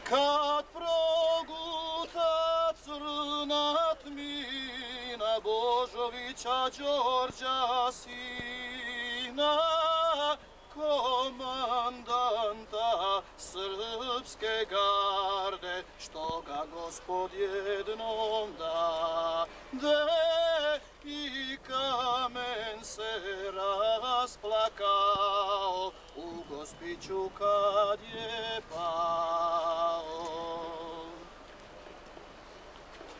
Kad proguta crna tmina Božovića Đorđa sina, komandanta srpske garde, što ga Gospod jednom dade, i kamen se rasplakao u Gospiću kad je pao.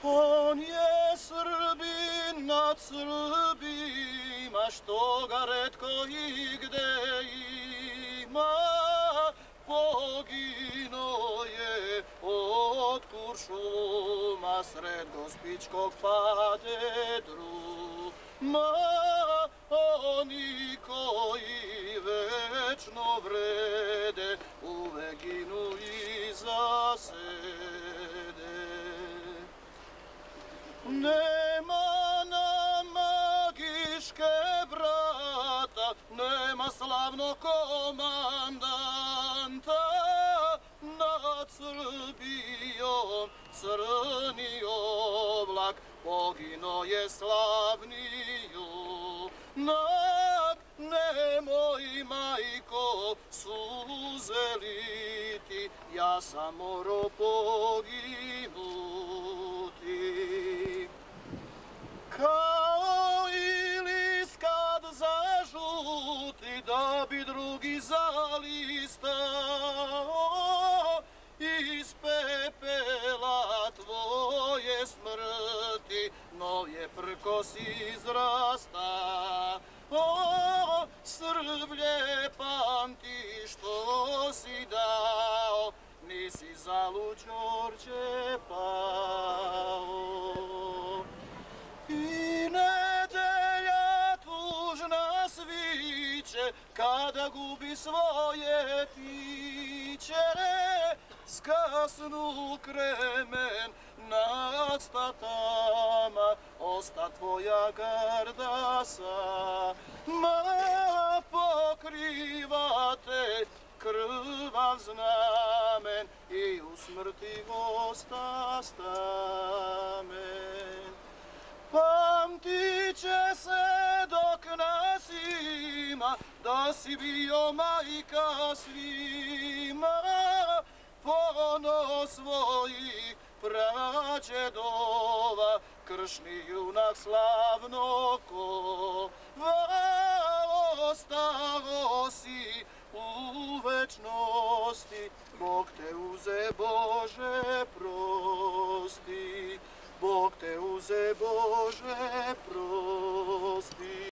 On je Srbin nad Srbima, što ga retko i gde ima, poginuo je od kuršuma sred Gospićkog padedruma. Oni koji večno vrede uvek ginu iza sede. Nema nam magiške brata, nema slavnog komandanta, nad Srbijom crni oblak pogino je slavni junak. Nemoj, majko, suze liti, ja sam moro poginuti. Kao i list kad zažuti, da bi drugi zalistao, iz pepela tvoje smrti nov je prkos izrasta. O, Srblje, pamti što si dao, nisi zalud Đorđe pao. I nedelja tužna sviće kada gubi svoje piće, skasnu kremen nad statama, osta tvoja garda sama, pokriva te krvav znamen i u smrti osta stamen. Pamtit će se dok nas ima, da si bio majka svima, ponos svojih prađedova, kršni junak slavno kova, ostao si u večnosti, Bog te uze, Bože prosti, Bog te uze, Bože prosti.